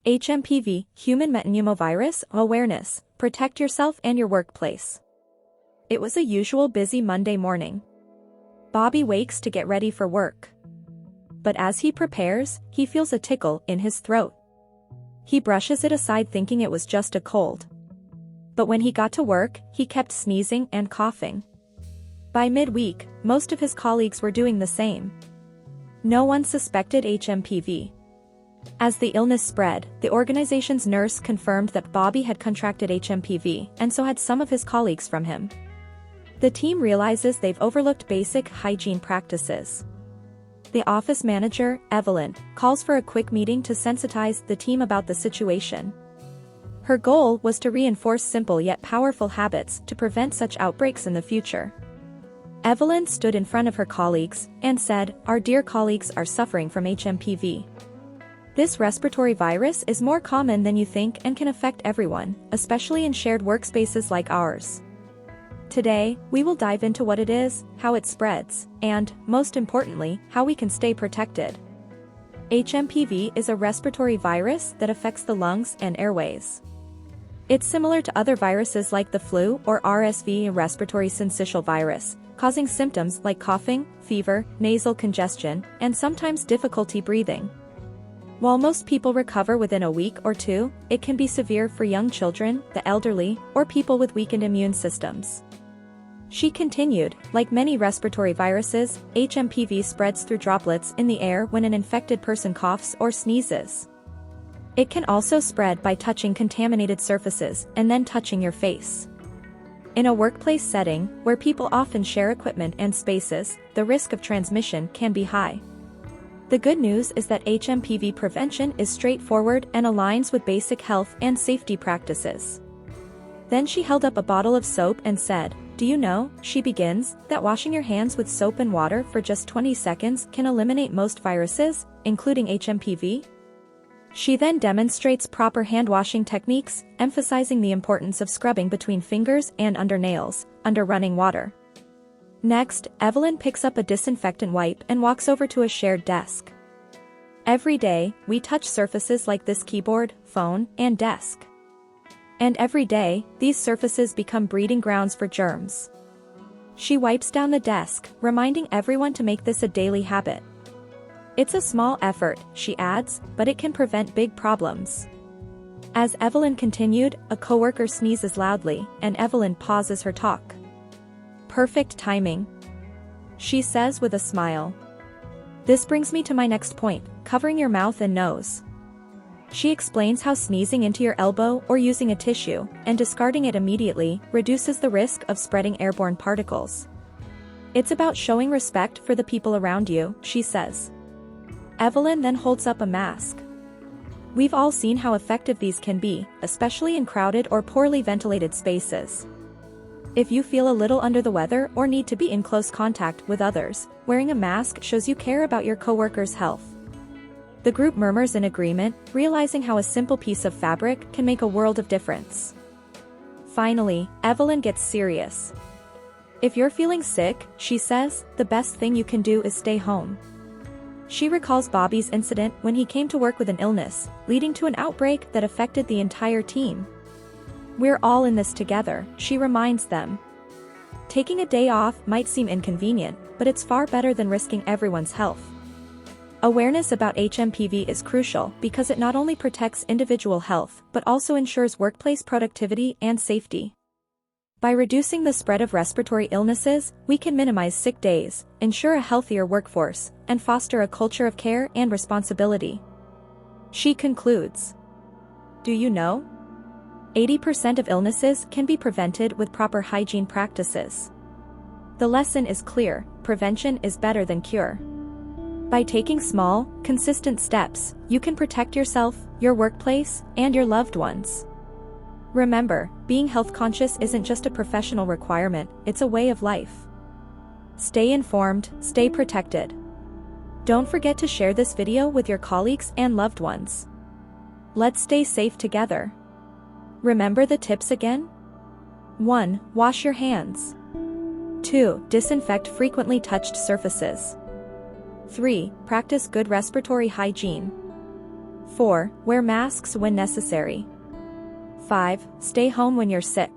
HMPV, Human Metapneumovirus Awareness, protect yourself and your workplace. It was a usual busy Monday morning. Bobby wakes to get ready for work. But as he prepares, he feels a tickle in his throat. He brushes it aside thinking it was just a cold. But when he got to work, he kept sneezing and coughing. By midweek, most of his colleagues were doing the same. No one suspected HMPV. As the illness spread, the organization's nurse confirmed that Bobby had contracted HMPV and so had some of his colleagues from him. The team realizes they've overlooked basic hygiene practices. The office manager, Evelyn, calls for a quick meeting to sensitize the team about the situation. Her goal was to reinforce simple yet powerful habits to prevent such outbreaks in the future. Evelyn stood in front of her colleagues and said, "Our dear colleagues are suffering from HMPV. This respiratory virus is more common than you think and can affect everyone, especially in shared workspaces like ours. Today, we will dive into what it is, how it spreads, and, most importantly, how we can stay protected." HMPV is a respiratory virus that affects the lungs and airways. It's similar to other viruses like the flu or RSV, respiratory syncytial virus, causing symptoms like coughing, fever, nasal congestion, and sometimes difficulty breathing. While most people recover within a week or two, it can be severe for young children, the elderly, or people with weakened immune systems. She continued, like many respiratory viruses, HMPV spreads through droplets in the air when an infected person coughs or sneezes. It can also spread by touching contaminated surfaces and then touching your face. In a workplace setting, where people often share equipment and spaces, the risk of transmission can be high. The good news is that HMPV prevention is straightforward and aligns with basic health and safety practices. Then she held up a bottle of soap and said, "Do you know," she begins, "that washing your hands with soap and water for just 20 seconds can eliminate most viruses, including HMPV?" She then demonstrates proper hand washing techniques, emphasizing the importance of scrubbing between fingers and under nails, under running water. Next, Evelyn picks up a disinfectant wipe and walks over to a shared desk. "Every day, we touch surfaces like this keyboard, phone, and desk. And every day, these surfaces become breeding grounds for germs." She wipes down the desk, reminding everyone to make this a daily habit. "It's a small effort," she adds, "but it can prevent big problems." As Evelyn continued, a coworker sneezes loudly, and Evelyn pauses her talk. "Perfect timing," she says with a smile. "This brings me to my next point, covering your mouth and nose." She explains how sneezing into your elbow or using a tissue, and discarding it immediately, reduces the risk of spreading airborne particles. "It's about showing respect for the people around you," she says. Evelyn then holds up a mask. "We've all seen how effective these can be, especially in crowded or poorly ventilated spaces. If you feel a little under the weather or need to be in close contact with others, wearing a mask shows you care about your coworkers' health." The group murmurs in agreement, realizing how a simple piece of fabric can make a world of difference. Finally, Evelyn gets serious. "If you're feeling sick," she says, "the best thing you can do is stay home." She recalls Bobby's incident when he came to work with an illness, leading to an outbreak that affected the entire team. "We're all in this together," she reminds them. Taking a day off might seem inconvenient, but it's far better than risking everyone's health. Awareness about HMPV is crucial because it not only protects individual health but also ensures workplace productivity and safety. By reducing the spread of respiratory illnesses, we can minimize sick days, ensure a healthier workforce, and foster a culture of care and responsibility. She concludes, "Do you know? 80% of illnesses can be prevented with proper hygiene practices. The lesson is clear: prevention is better than cure." By taking small, consistent steps, you can protect yourself, your workplace, and your loved ones. Remember, being health conscious isn't just a professional requirement, it's a way of life. Stay informed, stay protected. Don't forget to share this video with your colleagues and loved ones. Let's stay safe together. Remember the tips again? 1. Wash your hands. 2. Disinfect frequently touched surfaces. 3. Practice good respiratory hygiene. 4. Wear masks when necessary. 5. Stay home when you're sick.